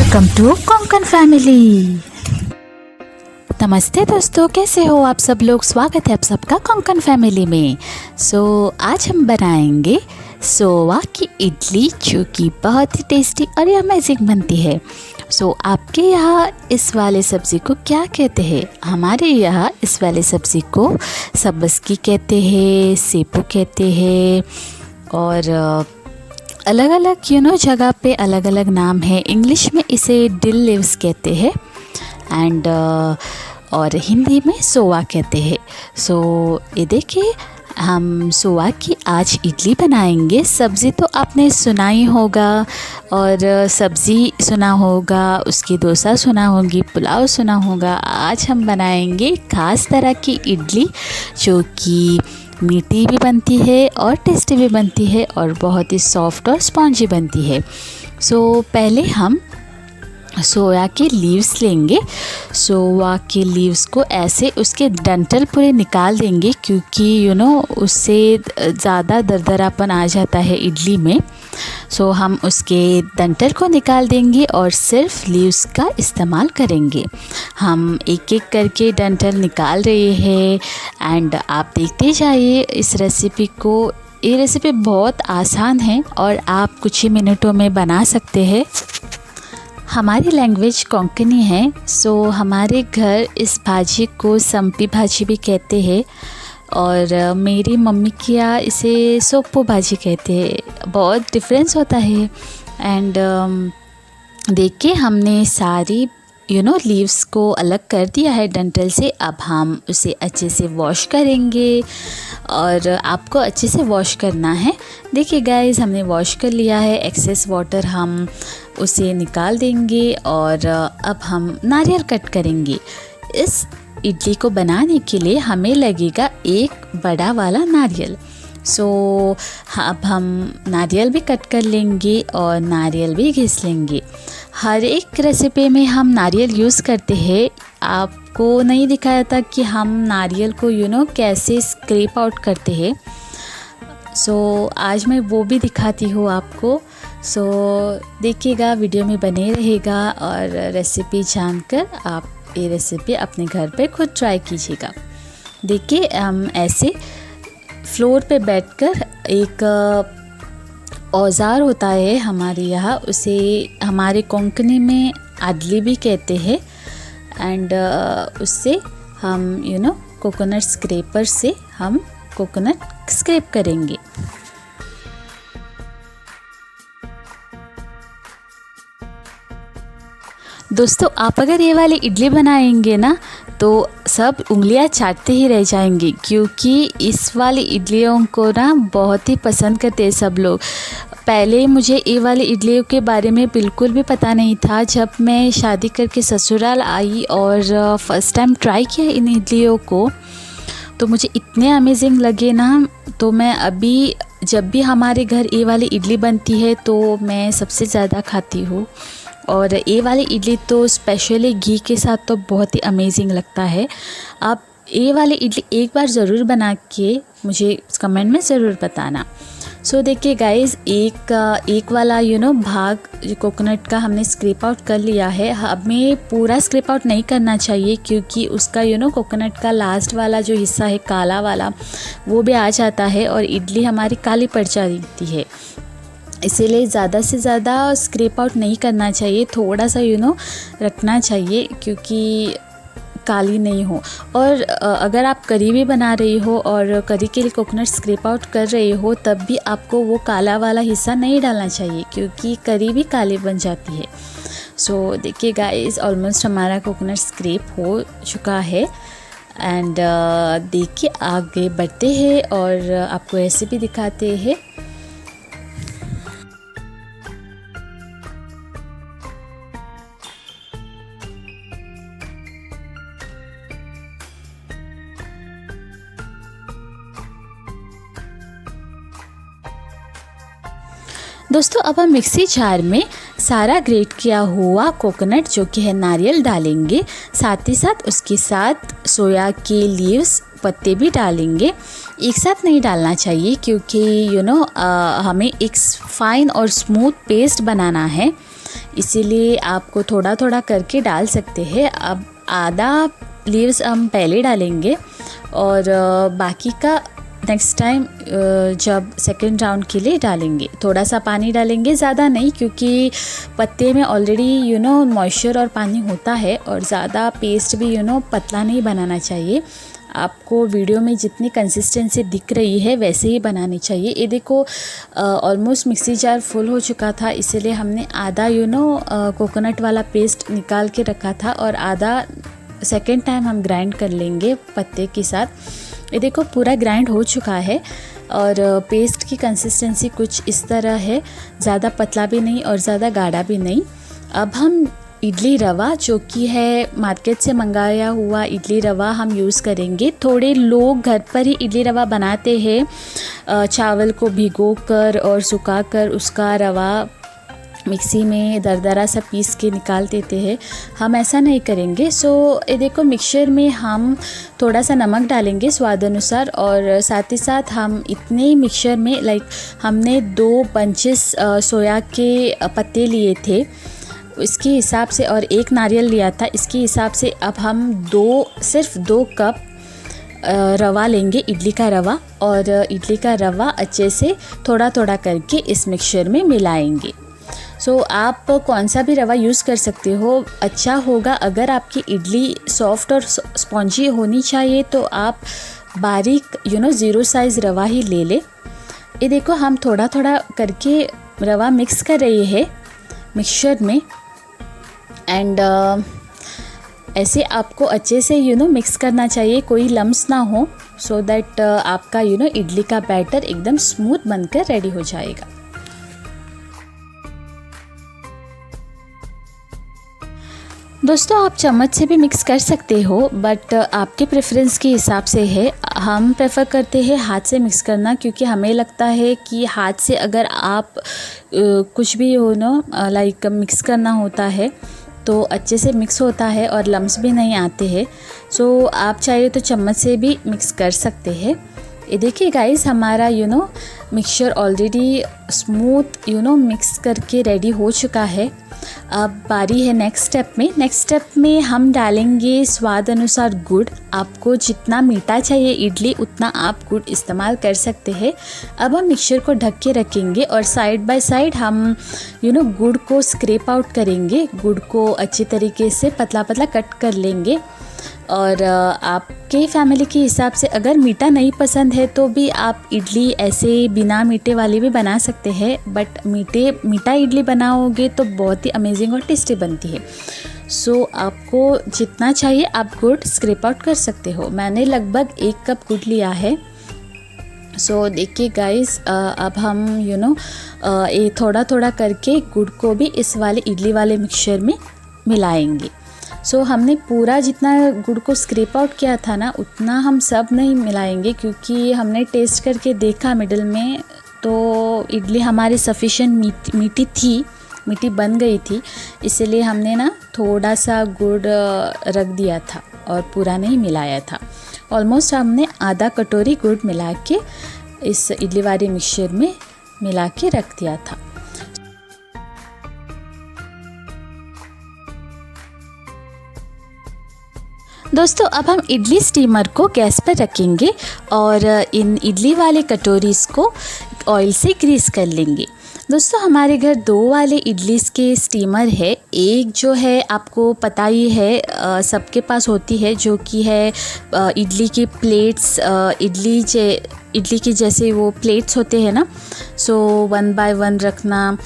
Welcome to Konkan family. नमस्ते दोस्तों, कैसे हो आप सब लोग। स्वागत है आप सबका कोंकण फैमिली में। आज हम बनाएंगे सोवा की इडली, जो कि बहुत ही टेस्टी और अमेजिंग बनती है। आपके यहाँ इस वाले सब्ज़ी को क्या कहते हैं? हमारे यहाँ इस वाले सब्ज़ी को सबस्की कहते हैं, सेपू कहते हैं और अलग अलग जगह पे अलग अलग नाम है। इंग्लिश में इसे डिल लीव्स कहते हैं एंड और हिंदी में सोवा कहते हैं। ये देखिए, हम सोवा की आज इडली बनाएंगे। सब्ज़ी तो आपने सुना ही होगा और सब्ज़ी सुना होगा, उसकी डोसा सुना होगी, पुलाव सुना होगा। आज हम बनाएंगे खास तरह की इडली, जो कि मीठी भी बनती है और टेस्टी भी बनती है और बहुत ही सॉफ्ट और स्पॉन्जी बनती है। पहले हम सोया के लीव्स लेंगे। सोया के लीव्स को ऐसे उसके डंठल पूरे निकाल देंगे, क्योंकि उससे ज़्यादा दरदरापन आ जाता है इडली में। हम उसके डंठल को निकाल देंगे और सिर्फ लीव्स का इस्तेमाल करेंगे। हम एक एक करके डंठल निकाल रहे हैं एंड आप देखते जाइए इस रेसिपी को। ये रेसिपी बहुत आसान है और आप कुछ ही मिनटों में बना सकते हैं। हमारी लैंग्वेज कोंकणी है, हमारे घर इस भाजी को संपी भाजी भी कहते हैं और मेरी मम्मी के यहाँ इसे सोपू भाजी कहते हैं। बहुत डिफरेंस होता है। एंड देखिए, हमने सारी लीव्स को अलग कर दिया है डंठल से। अब हम उसे अच्छे से वॉश करेंगे और आपको अच्छे से वॉश करना है। देखिए गाइस, हमने वॉश कर लिया है। एक्सेस वाटर हम उसे निकाल देंगे और अब हम नारियल कट करेंगे। इस इडली को बनाने के लिए हमें लगेगा एक बड़ा वाला नारियल। अब हम नारियल भी कट कर लेंगे और नारियल भी घिस लेंगे। हर एक रेसिपी में हम नारियल यूज़ करते हैं। आपको नहीं दिखाया था कि हम नारियल को कैसे स्क्रैप आउट करते हैं। आज मैं वो भी दिखाती हूँ आपको। देखिएगा, वीडियो में बने रहेगा और रेसिपी जानकर आप ये रेसिपी अपने घर पे खुद ट्राई कीजिएगा। देखिए, हम ऐसे फ्लोर पे बैठकर एक औज़ार होता है हमारे यहाँ, उसे हमारे कोंकणी में आडली भी कहते हैं एंड उससे हम कोकोनट स्क्रैपर से हम कोकोनट स्क्रैप करेंगे। दोस्तों, आप अगर ये वाली इडली बनाएंगे ना, तो सब उंगलियां चाटते ही रह जाएंगे, क्योंकि इस वाली इडलियों को ना बहुत ही पसंद करते हैं सब लोग। पहले मुझे ये वाली इडलियों के बारे में बिल्कुल भी पता नहीं था। जब मैं शादी करके ससुराल आई और फर्स्ट टाइम ट्राई किया इन इडलियों को, तो मुझे इतने अमेजिंग लगे ना। तो मैं अभी जब भी हमारे घर ये वाली इडली बनती है तो मैं सबसे ज़्यादा खाती हूँ। और ये वाली इडली तो स्पेशली घी के साथ तो बहुत ही अमेजिंग लगता है। आप ये वाली इडली एक बार ज़रूर बना के मुझे कमेंट में ज़रूर बताना। देखिए गाइस, एक वाला भाग कोकोनट का हमने स्क्रैप आउट कर लिया है। हमें पूरा स्क्रैप आउट नहीं करना चाहिए, क्योंकि उसका कोकोनट का लास्ट वाला जो हिस्सा है काला वाला, वो भी आ जाता है और इडली हमारी काली पड़ जाती है। इसीलिए ज़्यादा से ज़्यादा स्क्रैप आउट नहीं करना चाहिए, थोड़ा सा रखना चाहिए, क्योंकि काली नहीं हो। और अगर आप करी भी बना रही हो और करी के लिए कोकोनट स्क्रैप आउट कर रही हो, तब भी आपको वो काला वाला हिस्सा नहीं डालना चाहिए, क्योंकि करी भी काली बन जाती है। देखिए गाइस, ऑलमोस्ट हमारा कोकोनट स्क्रैप हो चुका है एंड देखिए आगे बढ़ते हैं और आपको रेसिपी दिखाते हैं। दोस्तों, अब हम मिक्सी जार में सारा ग्रेट किया हुआ कोकोनट, जो कि है नारियल, डालेंगे। साथ ही साथ उसके साथ सोया के लीव्स, पत्ते भी डालेंगे। एक साथ नहीं डालना चाहिए, क्योंकि हमें एक फाइन और स्मूथ पेस्ट बनाना है। इसीलिए आपको थोड़ा थोड़ा करके डाल सकते हैं। अब आधा लीव्स हम पहले डालेंगे और बाकी का नेक्स्ट टाइम जब सेकेंड राउंड के लिए डालेंगे। थोड़ा सा पानी डालेंगे, ज़्यादा नहीं, क्योंकि पत्ते में ऑलरेडी मॉइस्चर और पानी होता है और ज़्यादा पेस्ट भी पतला नहीं बनाना चाहिए। आपको वीडियो में जितनी कंसिस्टेंसी दिख रही है वैसे ही बनानी चाहिए। ये देखो ऑलमोस्ट मिक्सी जार फुल हो चुका था, इसीलिए हमने आधा कोकोनट वाला पेस्ट निकाल के रखा था और आधा सेकेंड टाइम हम ग्राइंड कर लेंगे पत्ते के साथ। ये देखो पूरा ग्राइंड हो चुका है और पेस्ट की कंसिस्टेंसी कुछ इस तरह है, ज़्यादा पतला भी नहीं और ज़्यादा गाढ़ा भी नहीं। अब हम इडली रवा, जो कि है मार्केट से मंगाया हुआ इडली रवा, हम यूज़ करेंगे। थोड़े लोग घर पर ही इडली रवा बनाते हैं, चावल को भिगोकर और सुखाकर उसका रवा मिक्सी में दरदरा सा पीस के निकाल देते हैं। हम ऐसा नहीं करेंगे। सो ये देखो मिक्सचर में हम थोड़ा सा नमक डालेंगे स्वाद अनुसार और साथ ही साथ हम इतने मिक्सचर में हमने 2 बंचेस सोया के पत्ते लिए थे, इसके हिसाब से, और 1 नारियल लिया था, इसके हिसाब से अब हम सिर्फ 2 कप रवा लेंगे, इडली का रवा, और इडली का रवा अच्छे से थोड़ा थोड़ा करके इस मिक्सचर में मिलाएंगे। सो आप कौन सा भी रवा यूज़ कर सकते हो, अच्छा होगा। अगर आपकी इडली सॉफ्ट और स्पॉन्जी होनी चाहिए तो आप बारीक 0 साइज़ रवा ही ले ले। ये देखो हम थोड़ा थोड़ा करके रवा मिक्स कर रहे हैं मिक्सचर में एंड ऐसे आपको अच्छे से मिक्स करना चाहिए, कोई लम्स ना हो, सो दैट आपका इडली का बैटर एकदम स्मूथ बनकर रेडी हो जाएगा। दोस्तों आप चम्मच से भी मिक्स कर सकते हो, बट आपके प्रेफरेंस के हिसाब से है। हम प्रेफर करते हैं हाथ से मिक्स करना, क्योंकि हमें लगता है कि हाथ से अगर आप कुछ भी मिक्स करना होता है तो अच्छे से मिक्स होता है और लम्स भी नहीं आते हैं। सो आप चाहे तो चम्मच से भी मिक्स कर सकते हैं। ये देखिए गाइस, हमारा मिक्सचर ऑलरेडी स्मूथ मिक्स करके रेडी हो चुका है। अब बारी है नेक्स्ट स्टेप में हम डालेंगे स्वाद अनुसार गुड़। आपको जितना मीठा चाहिए इडली उतना आप गुड़ इस्तेमाल कर सकते हैं। अब हम मिक्सचर को ढक के रखेंगे और साइड बाय साइड हम गुड़ को स्क्रैप आउट करेंगे। गुड़ को अच्छी तरीके से पतला पतला कट कर लेंगे और आपके फैमिली के हिसाब से अगर मीठा नहीं पसंद है तो भी आप इडली ऐसे बिना मीठे वाली भी बना सकते हैं, बट मीठा इडली बनाओगे तो बहुत ही अमेजिंग और टेस्टी बनती है। सो आपको जितना चाहिए आप गुड़ स्क्रैप आउट कर सकते हो। मैंने लगभग 1 कप गुड़ लिया है। सो देखिए गाइस, अब हम ये थोड़ा थोड़ा करके गुड़ को भी इस वाले इडली वाले मिक्सचर में मिलाएंगे। सो हमने पूरा जितना गुड़ को स्क्रैप आउट किया था ना उतना हम सब नहीं मिलाएंगे, क्योंकि हमने टेस्ट करके देखा मिडिल में तो इडली हमारी सफिशिएंट मीठी बन गई थी, इसलिए हमने ना थोड़ा सा गुड़ रख दिया था और पूरा नहीं मिलाया था। ऑलमोस्ट हमने आधा कटोरी गुड़ मिला के इस इडली वाले मिक्सचर में मिला के रख दिया था। दोस्तों अब हम इडली स्टीमर को गैस पर रखेंगे और इन इडली वाले कटोरीज को ऑयल से ग्रीस कर लेंगे। दोस्तों हमारे घर 2 वाले इडली के स्टीमर है। एक जो है आपको पता ही है सबके पास होती है, जो कि है इडली की प्लेट्स, इडली के जैसे वो प्लेट्स होते हैं ना, सो 1 बाय 1 रखना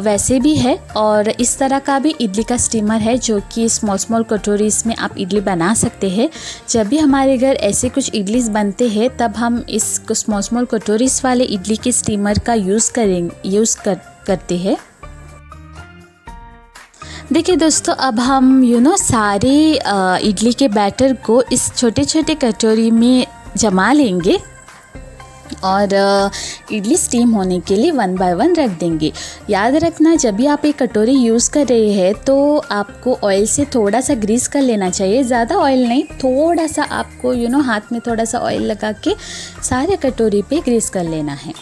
वैसे भी है। और इस तरह का भी इडली का स्टीमर है जो कि स्मॉल कटोरीज में आप इडली बना सकते हैं। जब भी हमारे घर ऐसे कुछ इडलीस बनते हैं तब हम इस स्मॉल कटोरीज वाले इडली के स्टीमर का यूज़ करते हैं। देखिए दोस्तों, अब हम सारे इडली के बैटर को इस छोटे छोटे कटोरी में जमा लेंगे और इडली स्टीम होने के लिए 1 बाय 1 रख देंगे। याद रखना, जब भी आप एक कटोरी यूज़ कर रहे हैं तो आपको ऑयल से थोड़ा सा ग्रीस कर लेना चाहिए। ज़्यादा ऑयल नहीं, थोड़ा सा आपको हाथ में थोड़ा सा ऑयल लगा के सारे कटोरी पे ग्रीस कर लेना है।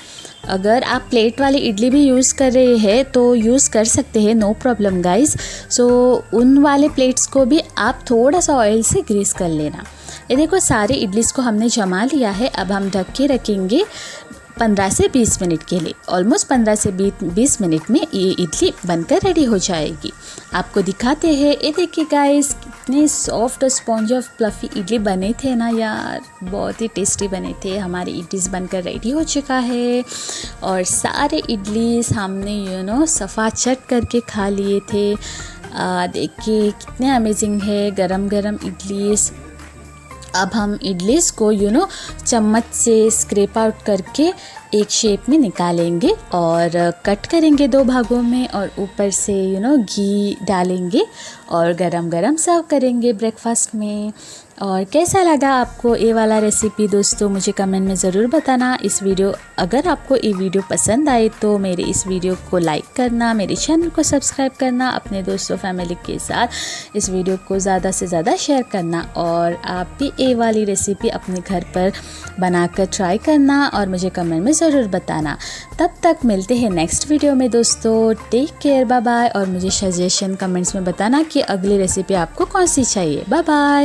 अगर आप प्लेट वाली इडली भी यूज़ कर रहे हैं तो यूज़ कर सकते हैं, नो प्रॉब्लम गाइस। सो उन वाले प्लेट्स को भी आप थोड़ा सा ऑयल से ग्रीस कर लेना। ये देखो सारे इडलीस को हमने जमा लिया है। अब हम ढक के रखेंगे 15 से 20 मिनट के लिए। ऑलमोस्ट 15 से 20 मिनट में ये इडली बनकर रेडी हो जाएगी। आपको दिखाते हैं। ये देखिए गाइस कितने soft sponge of fluffy idli बने थे ना यार, बहुत ही टेस्टी बने थे। हमारे इडलीस बनकर रेडी हो चुका है और सारे इडलीस हमने सफ़ा चट करके खा लिए थे। देखिए कितने अमेजिंग है गरम गरम इडलीस। अब हम इडलीस को चम्मच से स्क्रैप आउट करके एक शेप में निकालेंगे और कट करेंगे 2 भागों में और ऊपर से घी डालेंगे और गरम गरम सर्व करेंगे ब्रेकफास्ट में। और कैसा लगा आपको ये वाला रेसिपी दोस्तों, मुझे कमेंट में ज़रूर बताना। अगर आपको ये वीडियो पसंद आए तो मेरे इस वीडियो को लाइक करना, मेरे चैनल को सब्सक्राइब करना, अपने दोस्तों फैमिली के साथ इस वीडियो को ज़्यादा से ज़्यादा शेयर करना और आप भी ये वाली रेसिपी अपने घर पर बनाकर ट्राई करना और मुझे कमेंट में ज़रूर बताना। तब तक मिलते हैं नेक्स्ट वीडियो में दोस्तों। Take care, bye bye. और मुझे सजेशन कमेंट्स में बताना कि अगली रेसिपी आपको कौन सी चाहिए। Bye bye.